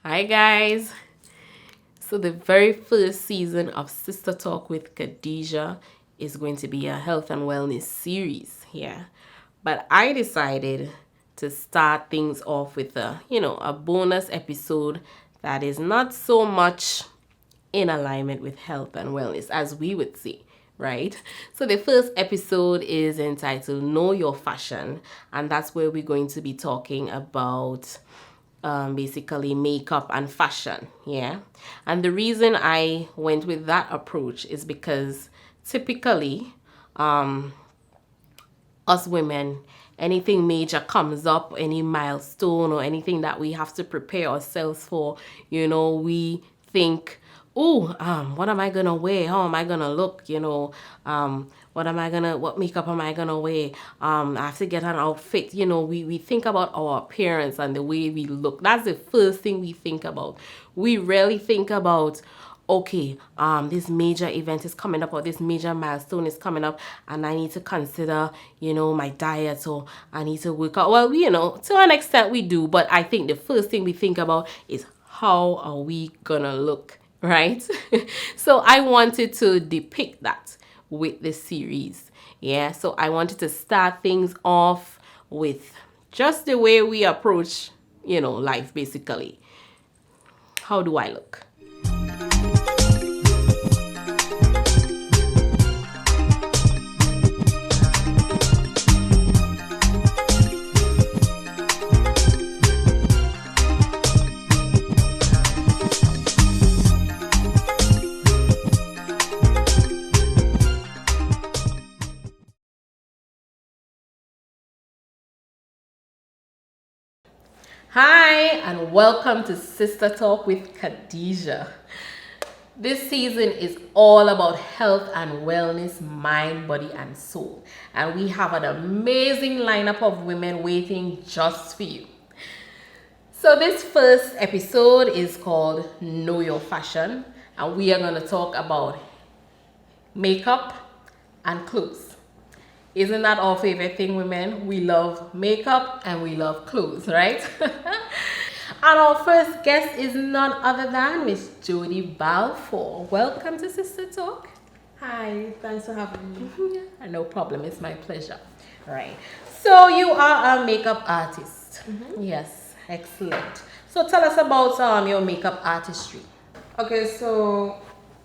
Hi guys. So the very first season of Sister Talk with Khadija is going to be a health and wellness series here. But I decided to start things off with a bonus episode that is not so much in alignment with health and wellness as we would say, right? So the first episode is entitled Know Your Fashion, and that's where we're going to be talking about basically makeup and fashion. Yeah. And the reason I went with that approach is because typically, us women, anything major comes up, any milestone or anything that we have to prepare ourselves for, we think, oh, what am I gonna wear? How am I gonna look? What makeup am I gonna wear? I have to get an outfit. We think about our appearance and the way we look. That's the first thing we think about. We rarely think about, okay, this major event is coming up or this major milestone is coming up and I need to consider, my diet, or I need to work out. Well, to an extent we do, but I think the first thing we think about is how are we gonna look, right? So I wanted to depict that with this series. Yeah, so I wanted to start things off with just the way we approach, life basically. How do I look? Hi, and welcome to Sister Talk with Khadija. This season is all about health and wellness, mind, body, and soul. And we have an amazing lineup of women waiting just for you. So, this first episode is called Know Your Fashion, and we are going to talk about makeup and clothes. Isn't that our favorite thing, women? We love makeup and we love clothes, right? And our first guest is none other than Miss Jody Balfour. Welcome to Sister Talk. Hi, thanks for having me. No problem, it's my pleasure. Right. So you are a makeup artist. Yes, excellent. So tell us about your makeup artistry. Okay, so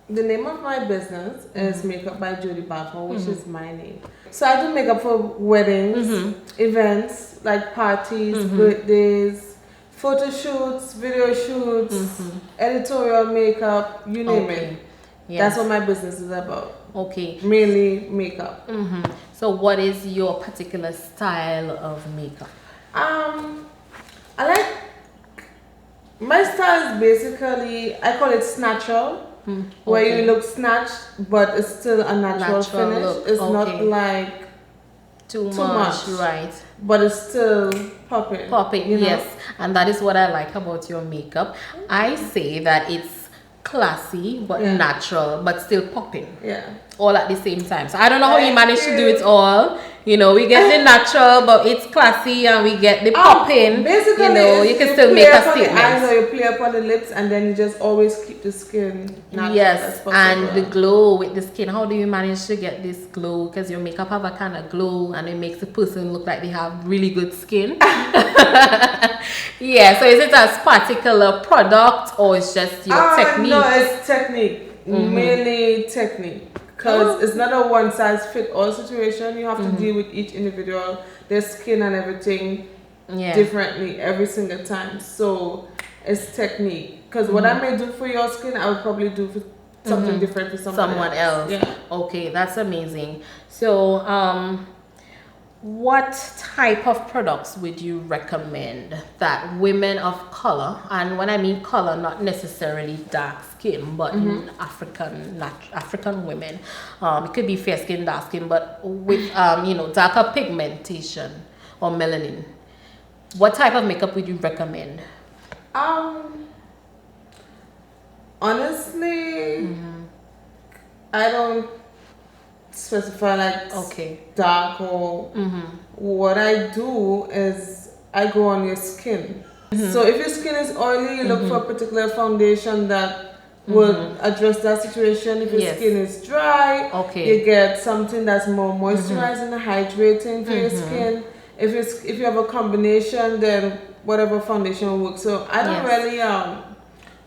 the name of my business is Makeup by Jody Balfour, which is my name. So I do makeup for weddings, events like parties, birthdays, photo shoots, video shoots, editorial makeup, you name it. Yes. That's what my business is about. Okay. Mainly makeup. So what is your particular style of makeup? I like, my style is basically, I call it natural. Where you look snatched, but it's still a natural finish. Look. It's not like too much, right? But it's still popping. Yes. And that is what I like about your makeup. I say that it's classy but natural, but still popping. Yeah. All at the same time. So I don't know how you manage to do it all. We get the natural, but it's classy, and we get the popping. Basically, you can still make a statement. The eyes, or you play upon the lips, and then you just always keep the skin natural. Yes, and the glow with the skin. How do you manage to get this glow? Because your makeup have a kind of glow, and it makes the person look like they have really good skin. Yeah. So is it a particular product, or it's just your technique? No, it's technique. Mainly technique. Because it's not a one size fit all situation. You have to deal with each individual, their skin and everything differently every single time. So it's technique. Because what I may do for your skin, I would probably do for something different for someone else. Yeah. Okay, that's amazing. So what type of products would you recommend that women of color, and when I mean color, not necessarily dark skin, but African women, it could be fair skin, dark skin, but with darker pigmentation or melanin, what type of makeup would you recommend? Honestly, I don't specify like dark or what I do is I go on your skin. So if your skin is oily, you look for a particular foundation that would address that situation. If your skin is dry, you get something that's more moisturizing and hydrating for your skin. If you have a combination, then whatever foundation works. So I don't really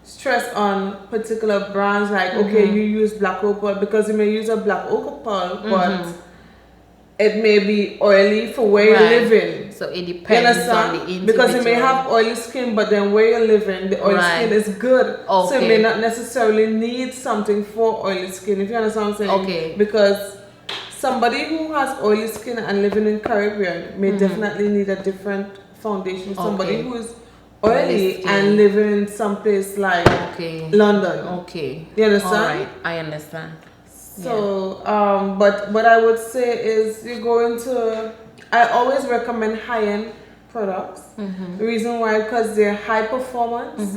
stress on particular brands like okay, you use black opal because you may use a black opal, but it may be oily for where you're living. So it depends on the individual. Because you may have oily skin, but then where you're living, the oily skin is good. So you may not necessarily need something for oily skin, if you understand what I'm saying. Because somebody who has oily skin and living in Caribbean may definitely need a different foundation. Somebody who is oily and living in some place like London. You understand? Alright, I understand. So, but what I would say is you go into, I always recommend high-end products. The reason why, because they're high performance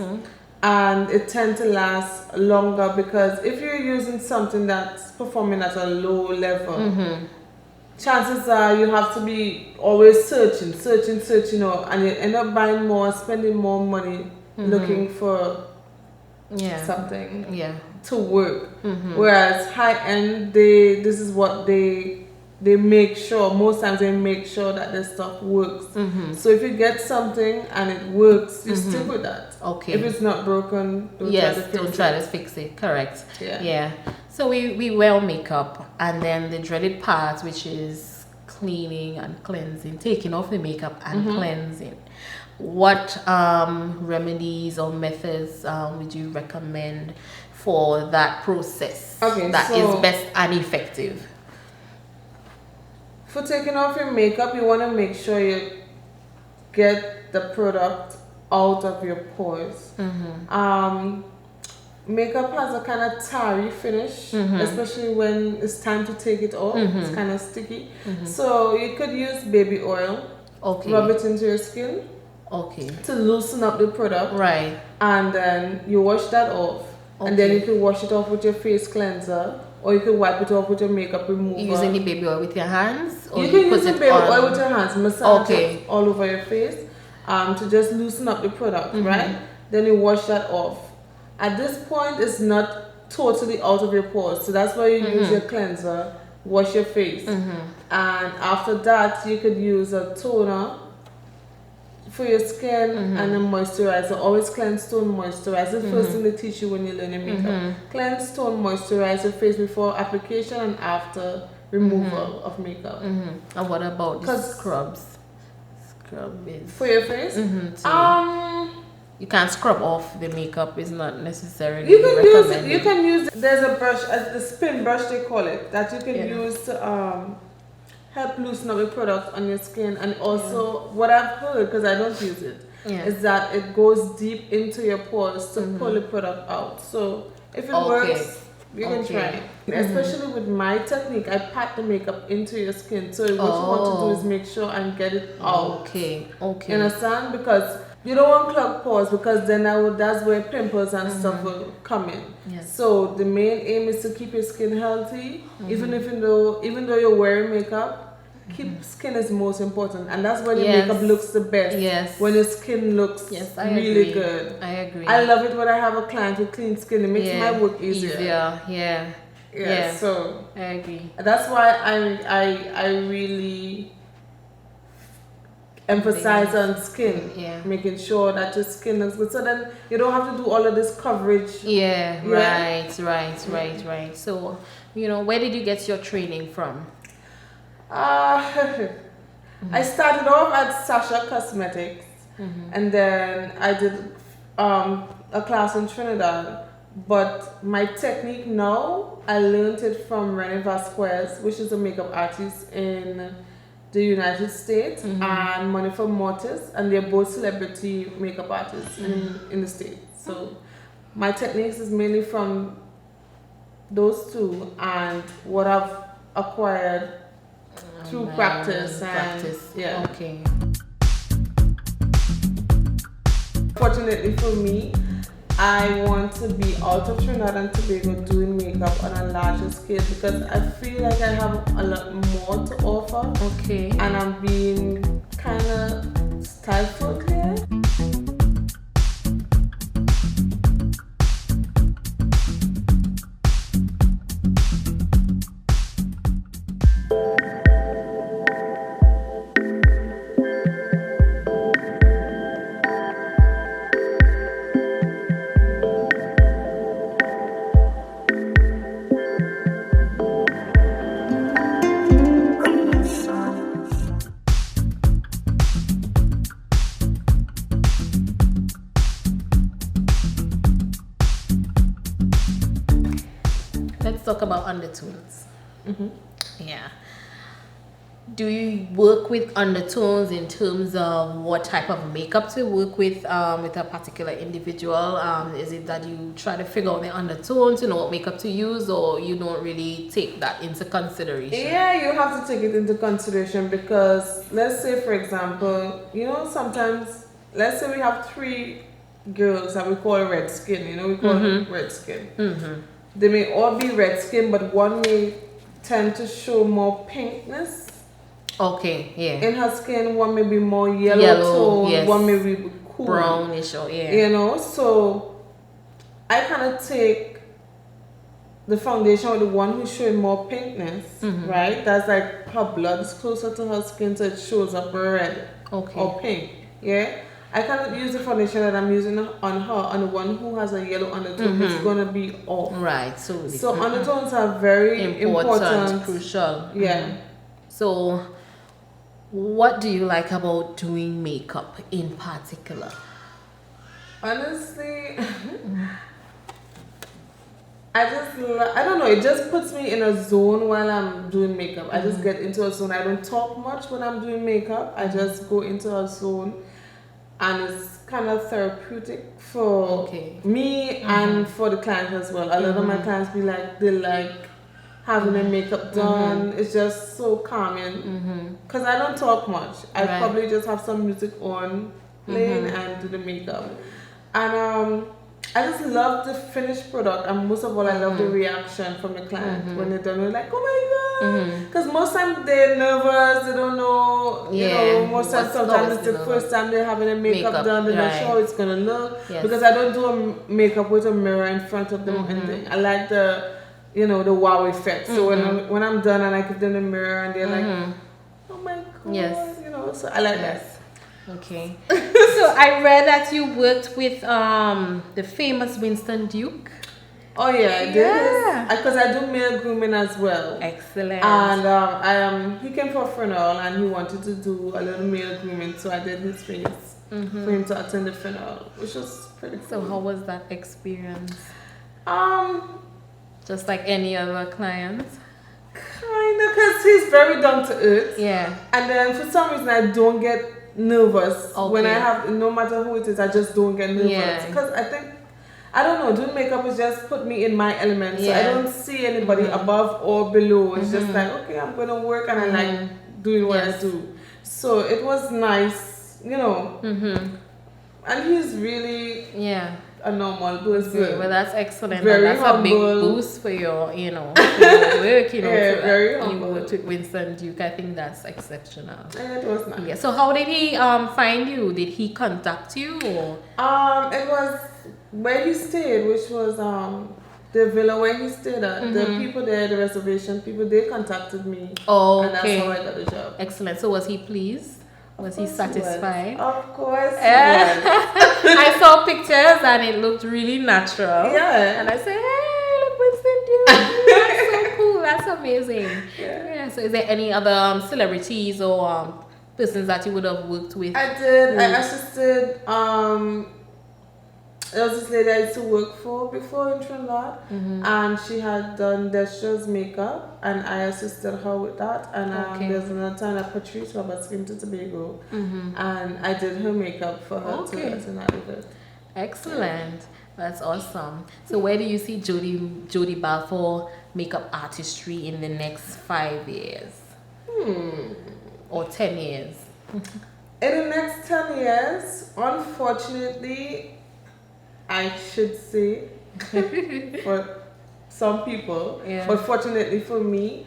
and it tends to last longer, because if you're using something that's performing at a low level, chances are you have to be always searching, and you end up buying more, spending more money looking for something to work. Whereas high end, this is what they make sure, most times they make sure that the stuff works. So if you get something and it works, you stick with that. If it's not broken, don't try to fix it. Correct. So we wear makeup, and then the dreaded part, which is cleaning and cleansing, taking off the makeup and cleansing. What remedies or methods would you recommend for that process that is best and effective? For taking off your makeup, you want to make sure you get the product out of your pores. Makeup has a kind of tarry finish, especially when it's time to take it off. It's kind of sticky. So you could use baby oil, rub it into your skin to loosen up the product. And then you wash that off. And then you can wash it off with your face cleanser, or you can wipe it off with your makeup remover. Using the baby oil with your hands? Or you can use the baby oil with your hands, massage it all over your face to just loosen up the product, right? Then you wash that off. At this point, it's not totally out of your pores, so that's why you use your cleanser, wash your face. And after that, you could use a toner for your skin and a moisturizer. Always cleanse, tone, moisturize. The first thing they teach you when you learn your makeup. Cleanse, tone, moisturize your face before application and after removal of makeup. And what about the scrubs? Scrub is for your face? You can't scrub off the makeup. It's not necessarily recommended. You can use, there's a brush, the spin brush they call it, that you can use to help loosen up the product on your skin. And also what I've heard, because I don't use it, is that it goes deep into your pores to pull the product out. So if it works, you can try it. Especially with my technique, I pat the makeup into your skin. So what you want to do is make sure and get it out. You understand? Because you don't want clogged pores, because then that's where pimples and stuff will come in. So the main aim is to keep your skin healthy, even though you're wearing makeup. Keep skin is most important, and that's when your makeup looks the best. When your skin looks really good. I agree. I love it when I have a client with clean skin. It makes my work easier. So I agree. That's why I really emphasize on skin, making sure that your skin looks good, so then you don't have to do all of this coverage. Right. So, where did you get your training from? I started off at Sasha Cosmetics, and then I did a class in Trinidad. But my technique now, I learned it from Renee Vasquez, which is a makeup artist in the United States, and Monifa Mortis, and they're both celebrity makeup artists in the States. So my techniques is mainly from those two and what I've acquired through practice. Fortunately for me, I want to be out of Trinidad and Tobago doing makeup on a larger scale, because I feel like I have a lot more to offer. And I'm being kind of stifled here. let's talk about undertones. Mm-hmm. Yeah. Do you work with undertones in terms of what type of makeup to work with a particular individual? Is it that you try to figure out the undertones, what makeup to use, or you don't really take that into consideration? Yeah, you have to take it into consideration because let's say, for example, sometimes, let's say we have 3 girls that we call red skin, we call them red skin. Mm-hmm. They may all be red skin, but one may tend to show more pinkness. Okay, yeah. In her skin, one may be more yellow tone, yes. one may be cool. Brownish, or yeah. So I kind of take the foundation with the one who's showing more pinkness, right? That's like her blood is closer to her skin, so it shows up red or pink, yeah? I cannot use the foundation that I'm using on her, on the one who has a yellow undertone. It's going to be off. Right, so undertones are very important. Crucial. Yeah. So what do you like about doing makeup in particular? Honestly, I don't know, it just puts me in a zone while I'm doing makeup. I just get into a zone. I don't talk much when I'm doing makeup. I just go into a zone, and it's kind of therapeutic for me and for the client as well. A lot of my clients they like having their makeup done. It's just so calming because I don't talk much. I probably just have some music on playing and do the makeup, and I just love the finished product, and most of all I love the reaction from the client when they're done. They're like, oh my god, because most times they're nervous, they don't know, most times sometimes it's the first time they're having their makeup done, they're not sure how it's gonna look, because I don't do a makeup with a mirror in front of them or anything. I like the the wow effect. So when I'm done and I give them the mirror and they're like, oh my god, so I like that. Okay. So I read that you worked with the famous Winston Duke. Oh yeah, I did. Because I do male grooming as well. Excellent. And he came for a funeral and he wanted to do a little male grooming, so I did his face for him to attend the funeral, which was pretty cool. So how was that experience? Just like any other client? Kinda, because he's very down to earth. Yeah. And then for some reason I don't get nervous when I have, no matter who it is, I just don't get nervous. Because I think, I don't know, doing makeup is just put me in my element. So I don't see anybody above or below. It's just like, okay, I'm going to work and I like doing what I do. So it was nice, and he's really a normal person. Well, that's excellent. Very that's humble. A big boost for your, for your work, very humble. You worked with Winston Duke. I think that's exceptional. Yeah, it was nice. Yeah. So how did he find you? Did he contact you or? It was where he stayed, which was the villa where he stayed at. The people there, the reservation people, they contacted me. Oh, and that's how I got the job. Excellent. So was he pleased? Was he satisfied? Of course. I saw pictures and it looked really natural. Yeah. And I said, hey, look, Winston Duke. That's so cool. That's amazing. Yeah. So is there any other celebrities or persons that you would have worked with? I did. I assisted. There was this lady I used to work for before in Trinidad, and she had done Desha's makeup, and I assisted her with that. And there's another time that Patrice Roberts came to Tobago, and I did her makeup for her too. And I did it. Excellent. That's awesome. So where do you see Jody Balfour makeup artistry in the next 5 years? Or 10 years? In the next 10 years, unfortunately, I should say, for some people, but fortunately for me,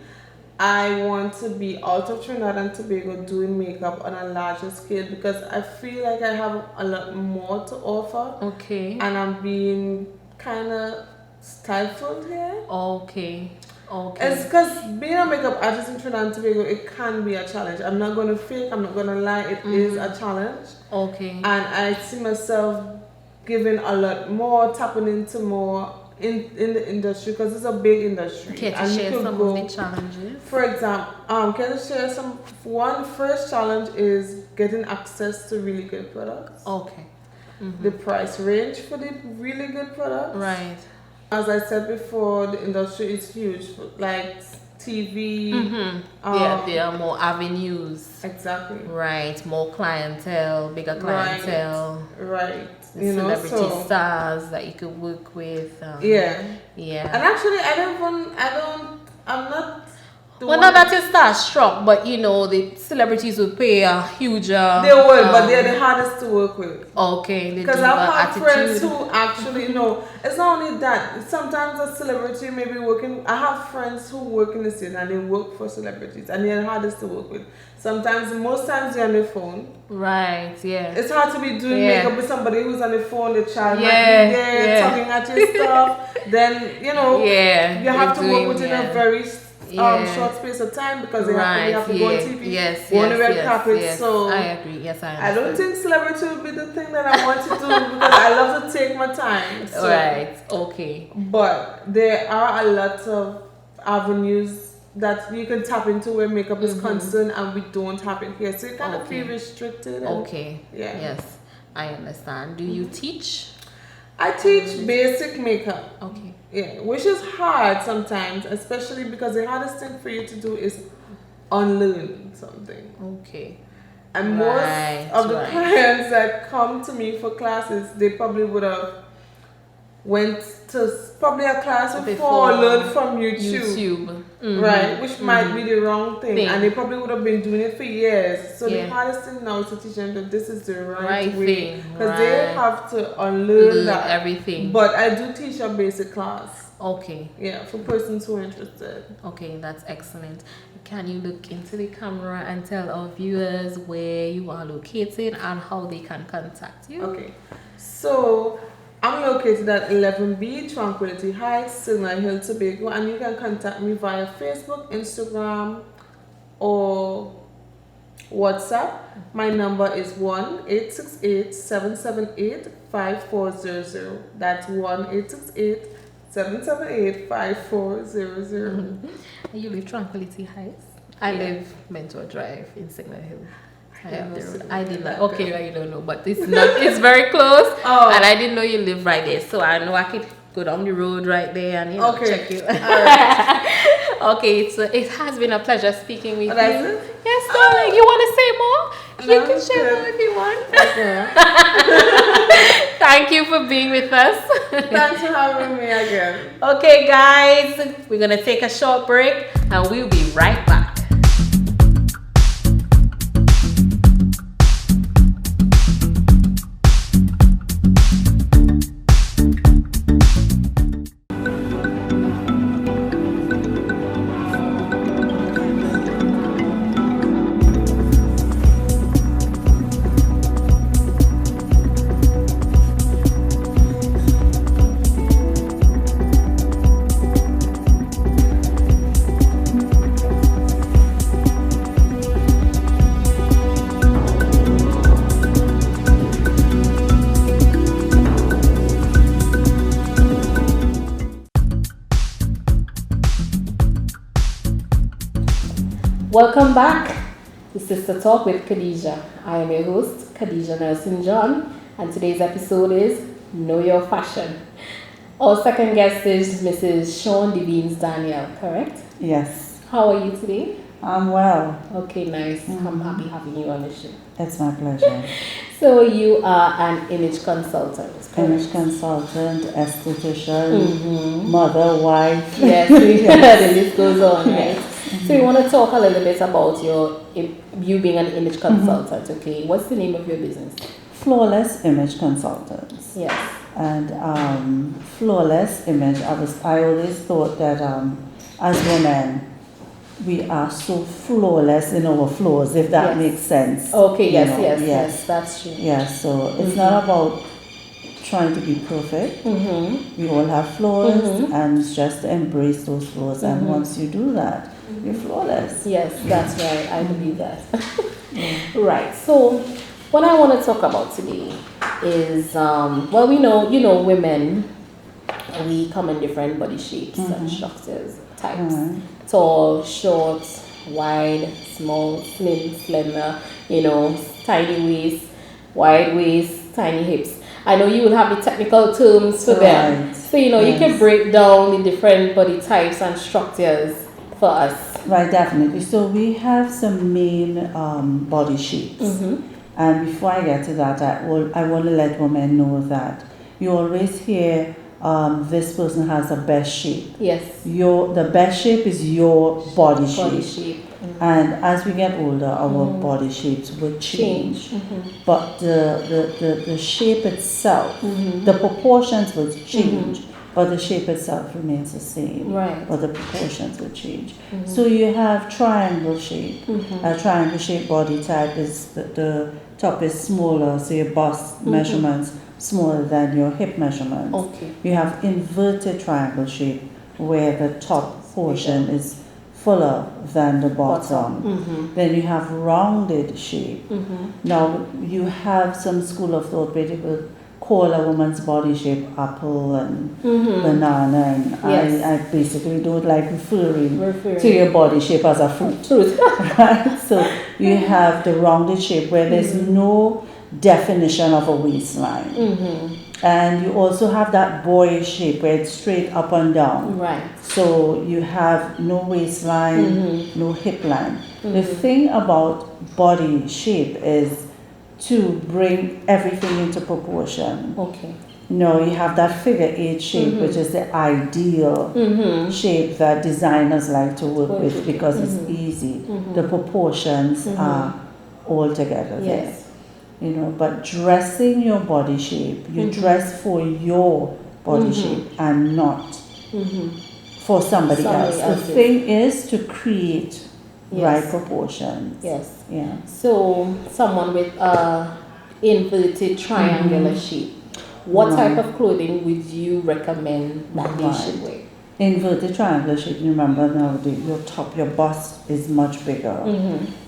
I want to be out of Trinidad and Tobago doing makeup on a larger scale because I feel like I have a lot more to offer. Okay. And I'm being kind of stifled here. Okay. It's because being a makeup artist in Trinidad and Tobago, it can be a challenge. I'm not going to fake, I'm not going to lie, it is a challenge. Okay. And I see myself giving a lot more, tapping into more in the industry because it's a big industry. Can you share some of the challenges? For example, can I share some? One first challenge is getting access to really good products. Okay. The price range for the really good products. Right. As I said before, the industry is huge. Like TV. Yeah, there are more avenues. Exactly. Right, more clientele, bigger clientele. Right. Celebrity stars that you could work with. Yeah. Yeah. And actually, I'm not. Well, not that you're starstruck, but the celebrities would pay a huge. They would, but they're the hardest to work with. Okay, because I've had friends who actually it's not only that. Sometimes a celebrity may be working. I have friends who work in the scene and they work for celebrities, and they're the hardest to work with. Most times they're on their phone. Right. Yeah. It's hard to be doing makeup with somebody who's on the phone. The child might be there talking at your stuff. Then you have to work within a very short space of time because they have to go on TV, go on the red carpet. So I agree. Yes, I don't think celebrity would be the thing that I want to do because I love to take my time. So. Right. Okay. But there are a lot of avenues that you can tap into where makeup is concerned, and we don't have it here. So you kind of feel restricted. Okay. Yeah. Yes, I understand. Do you teach? I teach basic makeup. Okay. Yeah, which is hard sometimes, especially because the hardest thing for you to do is unlearn something. Okay. And most of the clients that come to me for classes, they probably would have went to probably a class before or learned from YouTube. Right, which might be the wrong thing. And they probably would have been doing it for years. So the hardest thing now is to teach them that this is the right way, because they have to unlearn that everything. But I do teach a basic class. Okay. Yeah, for persons who are interested. Okay, that's excellent. Can you look into the camera and tell our viewers where you are located and how they can contact you? Okay, so I'm located at 11B Tranquility Heights, Signal Hill, Tobago, and you can contact me via Facebook, Instagram, or WhatsApp. My number is 1-868-778-5400. That's 1-868-778-5400. You live Tranquility Heights? I live Mentor Drive in Signal Hill. I did not. Okay, I don't know, but it's not. It's very close, and I didn't know you live right there, so I know I could go down the road right there and check you. Okay, so it has been a pleasure speaking with you. Yes, darling. You want to say more? You can share more if you want. Okay. Thank you for being with us. Thanks for having me again. Okay, guys, we're gonna take a short break, and we'll be right back. Welcome back to Sister Talk with Khadija. I am your host, Khadija Nelson John, and today's episode is Know Your Fashion. Our second guest is Mrs. Sean Devines Daniel, correct? Yes. How are you today? I'm well. Okay, nice. I'm happy having you on the show. It's my pleasure. So you are an image consultant. Image consultant, esthetician, mother, wife. Yes, the list goes on, right? So you want to talk a little bit about you being an image consultant, okay? What's the name of your business? Flawless Image Consultants. Yes. And flawless image, I always thought that as women, we are so flawless in our flaws, if that makes sense. Okay, yes, that's true. Yes, so it's not about trying to be perfect. We all have flaws, and it's just to embrace those flaws. And once you do that, you're flawless. Yes, that's right. I believe that. Right. So, what I want to talk about today is, well, we know, women, we come in different body shapes and structures, types. Tall, short, wide, small, slim, slender, tiny waist, wide waist, tiny hips. I know you will have the technical terms for them. Right. So, you can break down the different body types and structures for us. Right, definitely. So we have some main body shapes. And before I get to that, I want to let women know that you always hear this person has a best shape. Yes. The best shape is your body shape. shape. And as we get older, our body shapes will change. But the shape itself, the proportions will change, but the shape itself remains the same. Right. But the proportions will change. So you have triangle shape. A triangle shape body type is the top is smaller, so your bust measurements smaller than your hip measurements. Okay. You have inverted triangle shape where the top portion is fuller than the bottom. Then you have rounded shape. Now you have some school of thought where they will call a woman's body shape apple and banana, and Yes. I basically don't like referring to your body shape as a fruit. Right? So you have the rounded shape where there's no definition of a waistline. And you also have that boy shape where it's straight up and down. Right. So you have no waistline, no hip line. The thing about body shape is to bring everything into proportion. Okay. You have that figure 8 shape, which is the ideal shape that designers like to work with because it's easy. The proportions are all together there. Yes. But dressing your body shape, you dress for your body shape and not for somebody else. The thing is to create right proportions. Yes. Yeah. So someone with a inverted triangular shape, what type of clothing would you recommend that they should wear? Inverted triangular shape, remember now your bust is much bigger,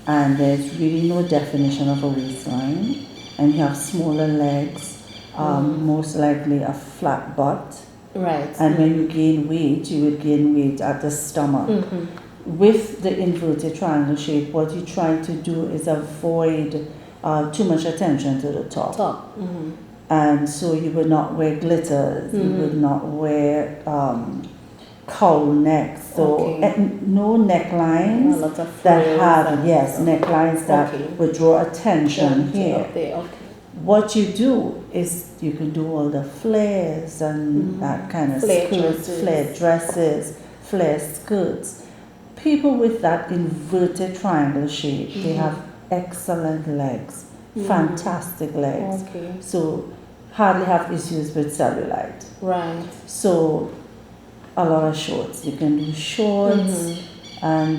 and there's really no definition of a waistline, and you have smaller legs, most likely a flat butt. Right. And when you gain weight, you would gain weight at the stomach. With the inverted triangle shape, what you try to do is avoid too much attention to the top. And so you would not wear glitters, you would not wear cowl necks, so no necklines that have necklines that would draw attention here. What you do is you can do all the flares and that kind of skirts, flare dresses, flare skirts. People with that inverted triangle shape, they have excellent legs, fantastic legs. So hardly have issues with cellulite. Right. So a lot of shorts. You can do shorts, and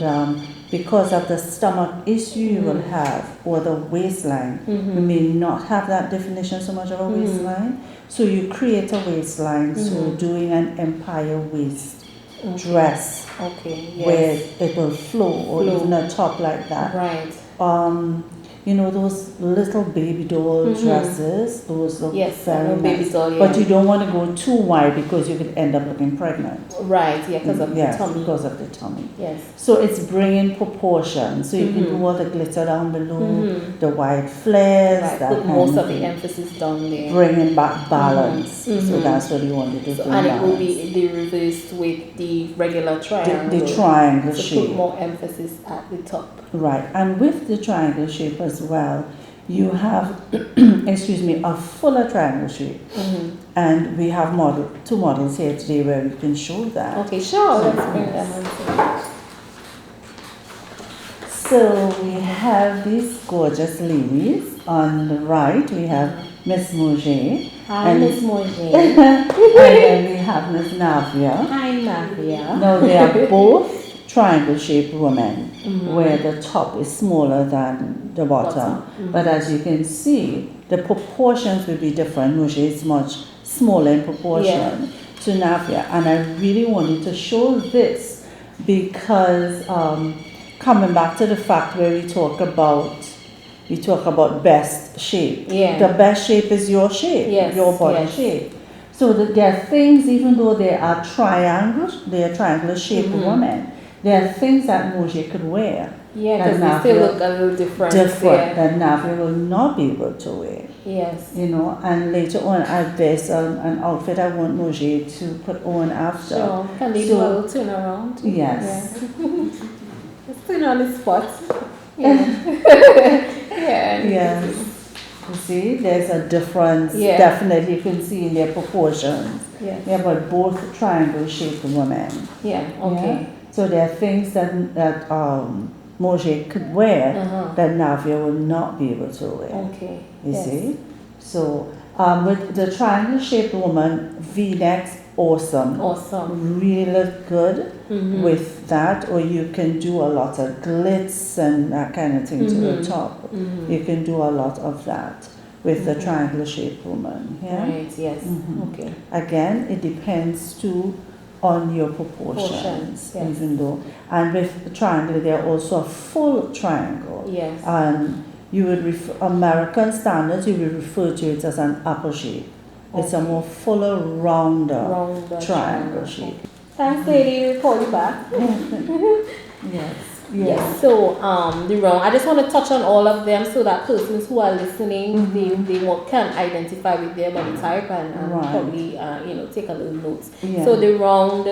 because of the stomach issue you will have, or the waistline, you may not have that definition so much of a waistline. So you create a waistline, so doing an empire waist dress where it will flow, or even a top like that. Right. Those little baby doll dresses, those look very nice. Doll, but you don't want to go too wide because you could end up looking pregnant. Right, because of the tummy. Because of the tummy. Yes. So it's bringing proportion. So you can do all the glitter down below, the wide flares. Right. That Put most of the emphasis down there. Bringing back balance. So that's what you wanted to do. And it will be the reversed with the regular triangle. The triangle shape. Put more emphasis at the top. Right, and with the triangle shape as well, you have, a fuller triangle shape. And we have two models here today where we can show that. Okay, sure, let's bring them on. So we have these gorgeous ladies. On the right, we have Miss Moget. Hi, Miss Moget. And then we have Miss Navia. Hi, Navia. Now they are both triangle shaped women, where the top is smaller than the bottom. But as you can see, the proportions will be different. Moget is much smaller in proportion to Navia. And I really wanted to show this because coming back to the fact where we talk about best shape. The best shape is your shape, your body shape. So there are things, even though they are triangles, they are triangular shaped women, there are things that Moget could wear. Yeah, because they still look a little different. That Navia will not be able to wear. Yes. You know, and later on, there's an outfit I want Mojay to put on after. Sure. Can they do a little turn around? Yes. Yeah. It's turn on the spot. Yeah. Yeah. Yes. You see, there's a difference. Yeah. Definitely, you can see in their proportions. Yes. Yeah, but both triangle-shaped women. Yeah. Okay. Yeah? So there are things that Mojay could wear that Navia would not be able to wear. Okay. You see? So with the triangle-shaped woman, V-necks, awesome. Awesome. Really look good with that, or you can do a lot of glitz and that kind of thing to the top. You can do a lot of that with the triangle-shaped woman. Yeah? Right, yes. Okay. Again, it depends too on your proportions, yes. even though, and with the triangle, they're also a full triangle. Yes. And you would American standards, you would refer to it as an apple shape. It's a more fuller, rounder triangle shape. Thanks, lady. We'll call you back. Yes. Yes. So the round. I just want to touch on all of them so that persons who are listening, they can identify with their body type and probably take a little notes. Yeah. So the round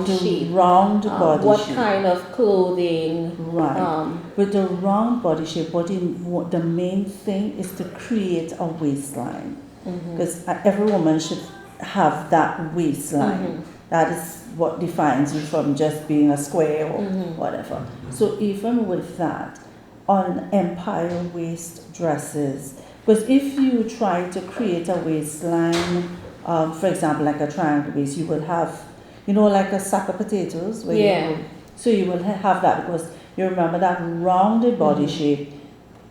shape. Round body what shape. What kind of clothing? Right. With the round body shape, the main thing is to create a waistline, because every woman should have that waistline. That is what defines you from just being a square or whatever. So even with that, on empire waist dresses, because if you try to create a waistline, for example, like a triangle waist, you will have, like a sack of potatoes. So you will have that, because you remember that rounded body shape,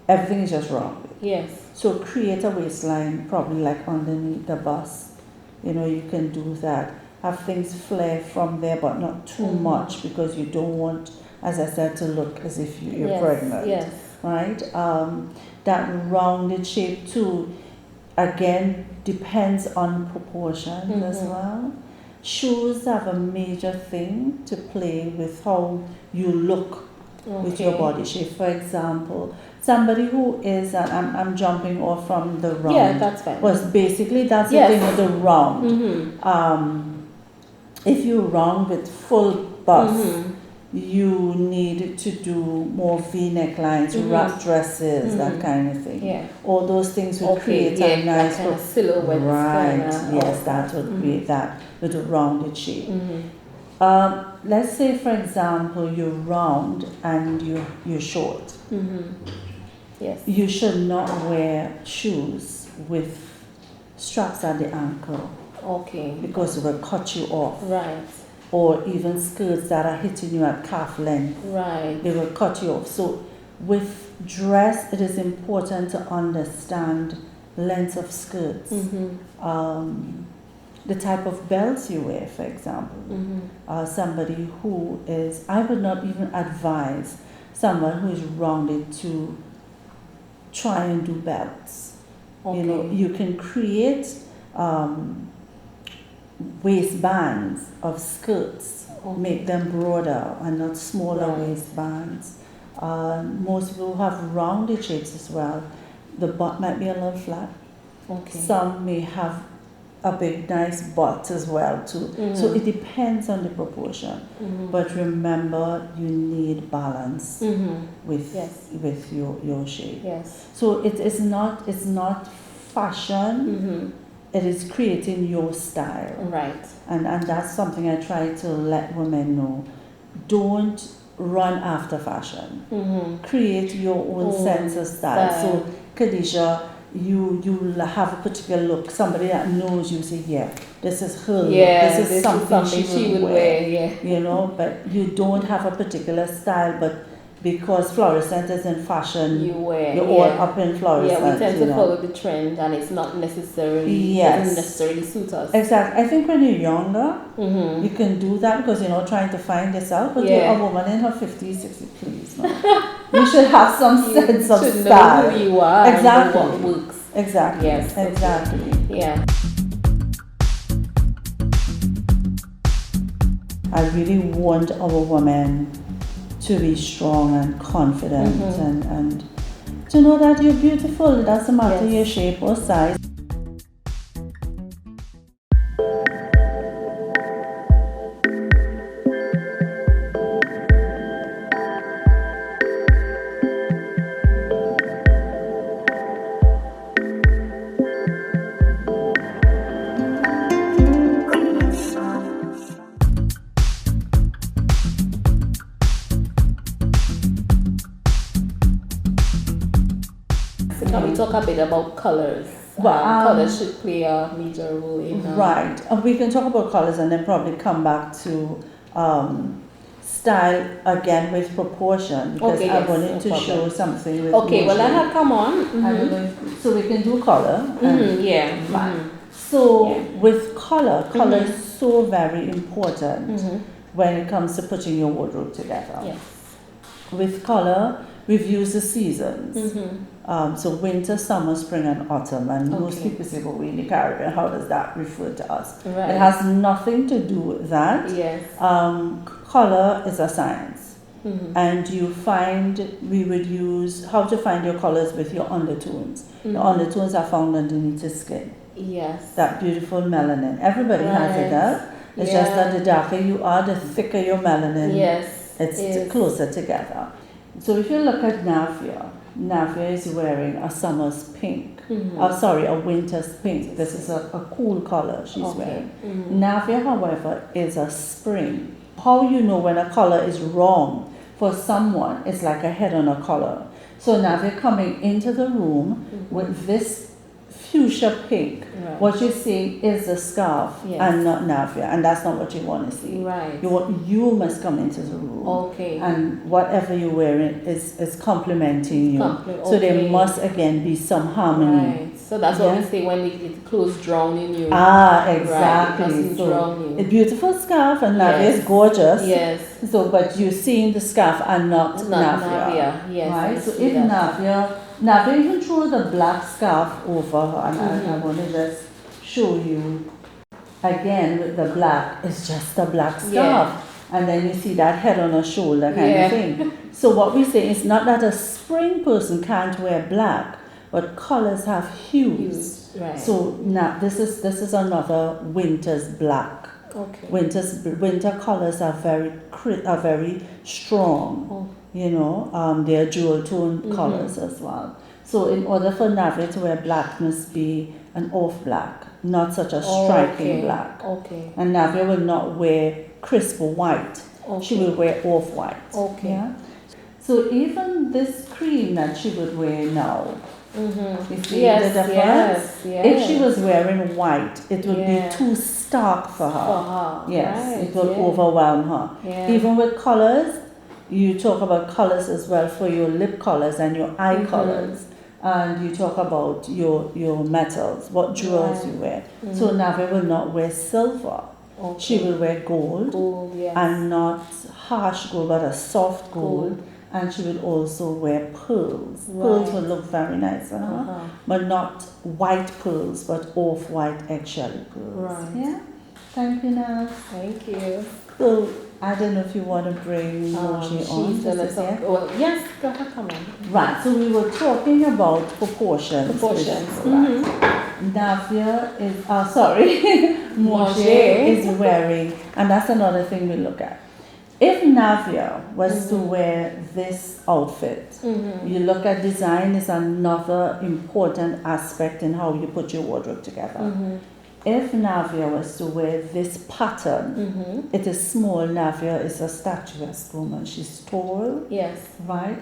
everything is just round. Yes. So create a waistline, probably like underneath the bust. You can do that. Have things flare from there, but not too much, because you don't want, as I said, to look as if you're pregnant. Yes. Right? That rounded shape too, again, depends on proportions as well. Shoes have a major thing to play with how you look with your body shape. For example, somebody who is, I'm jumping off from the round. Yeah, that's fine. Was basically, that's the thing with the round. If you round with full bust, you need to do more V-neck lines, wrap dresses, that kind of thing. Yeah. All those things would create a nice kind of silhouette. Right. Yes, that would create that with a rounded shape. Let's say, for example, you're round and you're short. Yes. You should not wear shoes with straps at the ankle. Okay. Because it will cut you off. Right. Or even skirts that are hitting you at calf length. Right. They will cut you off. So with dress, it is important to understand length of skirts. The type of belts you wear, for example. Somebody who is, I would not even advise someone who is rounded to try and do belts. Okay. You can create waistbands of skirts, make them broader and not smaller waistbands. Most people have rounded shapes as well. The butt might be a little flat. Okay. Some may have a big nice butt as well too. So it depends on the proportion. But remember, you need balance with your shape. Yes. So it's not fashion. It is creating your style. Right. And that's something I try to let women know. Don't run after fashion. Create your own sense of style. So Khadija, you have a particular look. Somebody that knows you say, yeah, this is her look. This is something she would wear. But you don't have a particular style, but because fluorescent is in fashion, you're all up in fluorescent. Yeah, we tend to follow the trend, and it's not necessarily doesn't necessarily suit us. Exactly. I think when you're younger, you can do that because you're not trying to find yourself. But you're a woman in her 50s, 60s, please, no. You should have some sense of style. Know who you are. Exactly. And what works. Exactly. Yes. Exactly. Yeah. I really want our women to be strong and confident and to know that you're beautiful. It doesn't matter your shape or size. Can we talk a bit about colors? Colors should play a major role in right. We can talk about colors and then probably come back to style again with proportion, because I wanted to show something with well, let her come on. I don't know so we can do color. So with color is so very important when it comes to putting your wardrobe together. Yes. With color, we've used the seasons. So winter, summer, spring, and autumn. And most people say, well, we're in the Caribbean, how does that refer to us? Right. It has nothing to do with that. Yes. Color is a science. And we would use how to find your colors with your undertones. The undertones are found underneath the skin. Yes. That beautiful melanin. Everybody has it. It's just that the darker you are, the thicker your melanin. Yes. It's closer together. So if you look at Navia is wearing a summer's pink. A winter's pink. This is a cool color she's wearing. Navia, however, is a spring. How you know when a color is wrong for someone, it's like a head on a collar. So Navia coming into the room with this fuchsia pink. Right. What you're seeing is the scarf and not Navia, and that's not what you want to see. Right. You must come into the room. And whatever you're wearing is complementing you. So there must again be some harmony. Right. So that's what we say when the clothes drown in you. Exactly. Right. So a beautiful scarf, and Navia is gorgeous. Yes. So, but you're seeing the scarf and not Navia. Yes. Right. So if Navia even threw the black scarf over her, and I want to just show you again with the black. It's just a black scarf. And then you see that head on her shoulder kind of thing. So what we say is not that a spring person can't wear black, but colors have hues. Right. So now this is another winter's black. Okay. Winter colors are very strong. You know, they are jewel tone colors as well. So in order for Navia to wear black, must be an off black, not such a striking black. Okay. And Navia will not wear crisp white. She will wear off white. Okay. Yeah? So even this cream that she would wear now, you see the difference? Yes. If she was wearing white, it would be too stark for her. Yes, right, it will overwhelm her. Even with colors, you talk about colors as well for your lip colors and your eye colors. And you talk about your metals, what jewels you wear. So Navia will not wear silver. She will wear gold, and not harsh gold, but a soft gold. And she will also wear pearls. Pearls will look very nice on her, but not white pearls, but off-white eggshell pearls. Right. Yeah. Thank you, Nav. Thank you. So I don't know if you want to bring Moji on. She's gonna talk. Well, yes, go ahead, come on. Right. So we were talking about proportions. Navia is, Moji is wearing, and that's another thing we look at. If Navia was to wear this outfit, you look at design is another important aspect in how you put your wardrobe together. If Navia was to wear this pattern, it is small. Navia is a statuesque woman. She's tall. Yes. Right?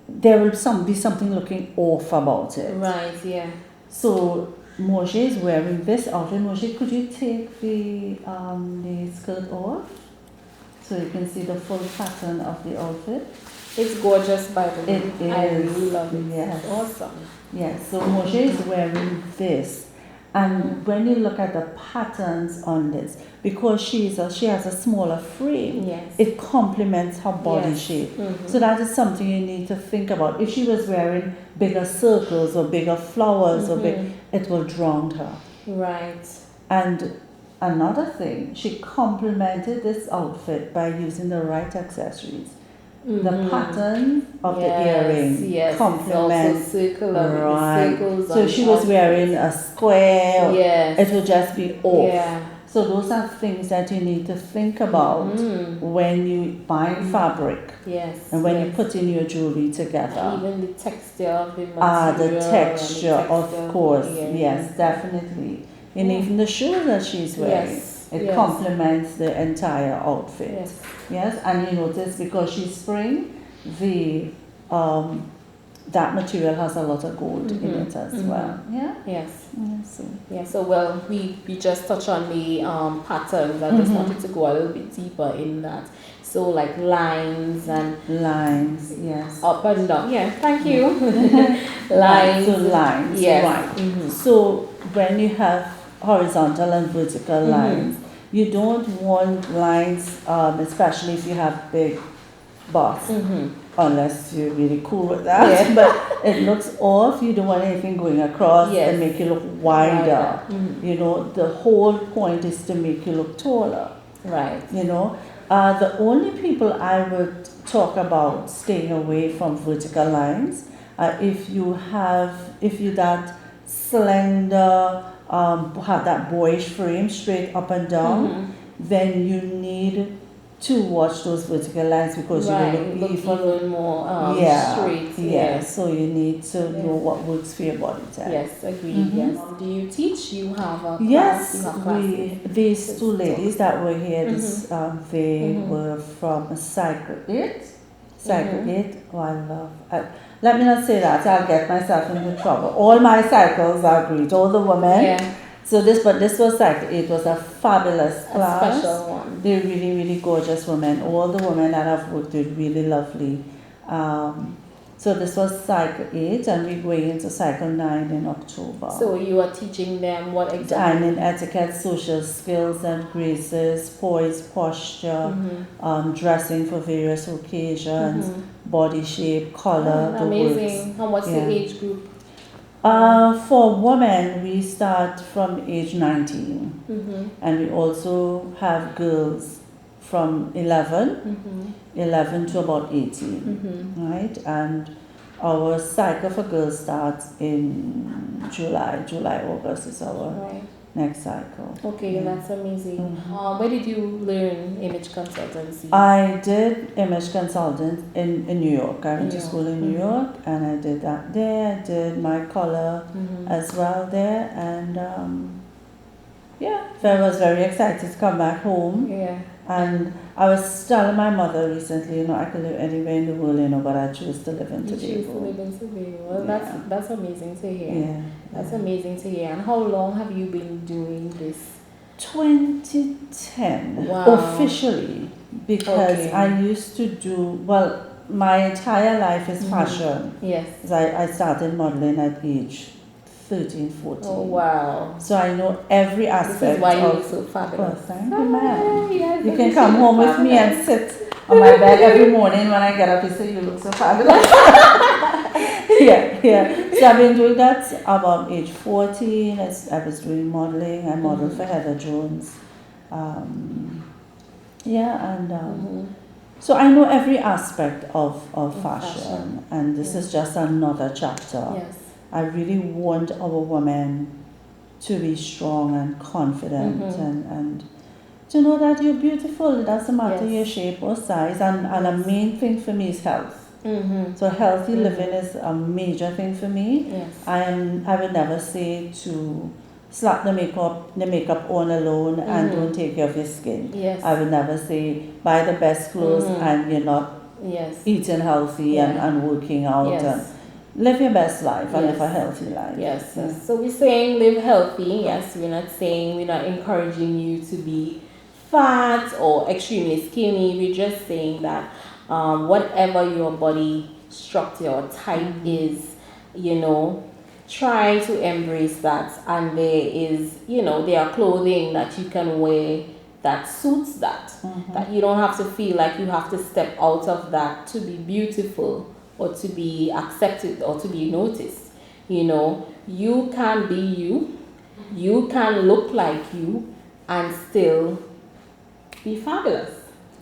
There will be something looking off about it. Right, yeah. So Moji is wearing this outfit. Moji, could you take the skirt off? So you can see the full pattern of the outfit. It's gorgeous, by the way. It is. I really love it. Yes. Awesome. Yes, so Moji is wearing this. And when you look at the patterns on this, because she has a smaller frame, it complements her body shape. So that is something you need to think about. If she was wearing bigger circles or bigger flowers, it will drown her. Right. And another thing, she complemented this outfit by using the right accessories. The pattern of the Yes, earring yes, it's complements. also circular with the Right. circles So on she was top. wearing a square. Yes. It would just be off. Yeah. So those are things that you need to think about when you buy fabric Yes. and when yes. you put in your jewelry together. Even the texture of the material. The texture, of course, yeah. yes, definitely. And even the shoes that she's wearing, Yes. it yes. complements the entire outfit. Yes. Yes, and you notice because she's spring, the that material has a lot of gold in it as well. Yeah. Yes. So. Yeah. So well, we just touched on the patterns. I just wanted to go a little bit deeper in that. So like lines and yes. up and down. Yeah. Thank you. Lines. So lines. Yes. Right. So when you have horizontal and vertical lines, you don't want lines, especially if you have big bust. Unless you're really cool with that, Yeah. but it looks off. You don't want anything going across and make you look wider. You know, the whole point is to make you look taller. Right. You know, the only people I would talk about staying away from vertical lines, if you're that slender, have that boyish frame straight up and down, then you need to watch those vertical lines because you will look even more straight. Yeah, so you need to know what works for your body type. Yes, agreed. Yes. Do you teach? You have a class? Yes, You have classes? these two ladies that were here, they were from Cycle 8. Cycle 8, oh I love, let me not say that, I'll get myself into trouble. All my cycles are great, all the women. Yeah. So this was Cycle 8, was a fabulous class. A special one. They're really, really gorgeous women. All the women that I've worked with, really lovely. So this was Cycle 8 and we're going into Cycle 9 in October. So you are teaching them what exactly? I'm in etiquette, social skills and graces, poise, posture, dressing for various occasions, body shape, color, the amazing. works. And what's the age group? For women, we start from age 19. And we also have girls from 11 to about 18, right? And our cycle for girls starts in July, August is our next cycle. Okay, that's amazing. Where did you learn image consultancy? I did image consultant in New York. I went to school in New York and I did that there. I did my color as well there. And so I was very excited to come back home. Yeah. And I was telling my mother recently, I could live anywhere in the world, but I choose to live in Tobago. You choose to live in Tobago. Well, that's amazing to hear. Yeah. That's amazing to hear. And how long have you been doing this? 2010. Wow. Officially, because I used to do, my entire life is fashion. Yes. I started modeling at age 13, 14. Oh, wow. So I know every aspect. This is why you look so fabulous. Oh, thank you, ma'am. Yes, You can come home with me and sit on my bed every morning when I get up. You say, you look so fabulous. yeah. So I've been doing that about age 14. I was doing modeling. I modeled for Heather Jones. So I know every aspect of fashion. And this is just another chapter. Yes. I really want our women to be strong and confident and to know that you're beautiful. It doesn't matter your shape or size. And a main thing for me is health. So healthy living is a major thing for me. Yes. I would never say to slap the makeup on alone and don't take care of your skin. Yes. I would never say buy the best clothes and you're not eating healthy and working out. Yes. And live your best life and live a healthy life. Yes. So we're saying live healthy. Yes. We're not encouraging you to be fat or extremely skinny. We're just saying that whatever your body structure or type is, try to embrace that. And there are clothing that you can wear that suits that. That you don't have to feel like you have to step out of that to be beautiful or to be accepted or to be noticed. You can be you. You can look like you and still be fabulous.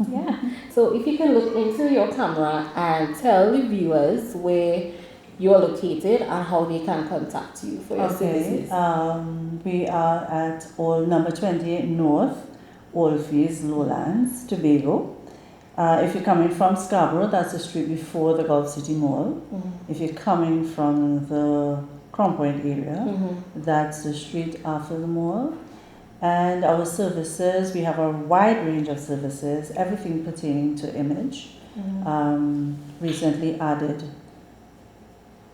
Yeah. So if you can look into your camera and tell the viewers where you're located and how they can contact you for your services. We are at number 28 North, Oldfields, Lowlands, Tobago. If you're coming from Scarborough, that's the street before the Gulf City Mall. If you're coming from the Crown Point area, that's the street after the mall. And our services, we have a wide range of services, everything pertaining to image. Recently added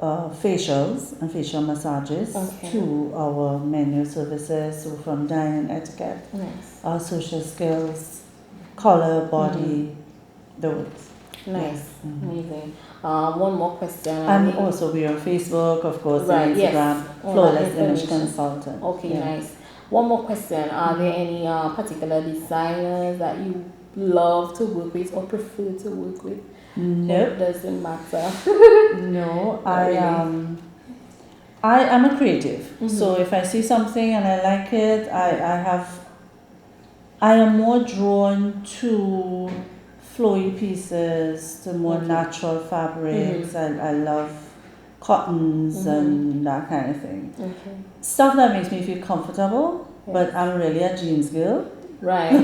facials and facial massages to our menu services, so from dining etiquette, social skills, color, body, those. Nice, amazing. One more question. And also we are on Facebook, of course, and Instagram, Flawless Image Consultant. Okay, nice. One more question. Are there any particular designers that you love to work with or prefer to work with? No. It doesn't matter. No, I am a creative. So if I see something and I like it, I am more drawn to flowy pieces, to more natural fabrics. I love cottons and that kind of thing. Stuff that makes me feel comfortable, but I'm really a jeans girl. Right.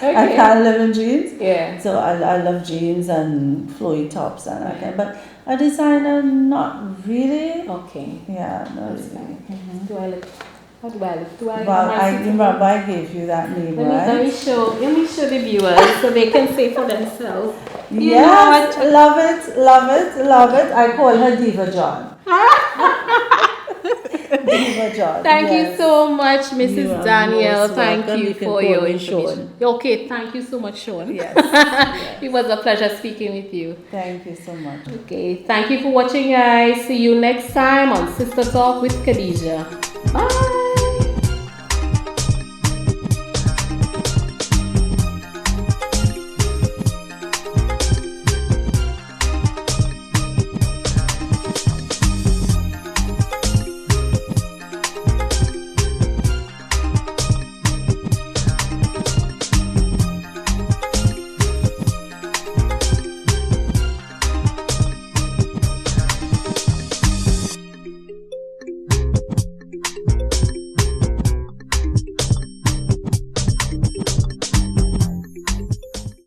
I can't live in jeans. Yeah. So I love jeans and flowy tops and that kind. But a designer, not really. Okay. Yeah, not That's really. fine. Do I look? How do I look? Do I? Well, I remember I gave you that name, right? Let me show the viewers so they can say for themselves. Yes, love it, love it, love it. I call her Diva John. Diva John. Thank you so much, Mrs. Danielle. Thank you for your information. Okay, thank you so much, Sean. Yes. It was a pleasure speaking with you. Thank you so much. Okay, thank you for watching, guys. See you next time on Sister Talk with Khadija. Bye.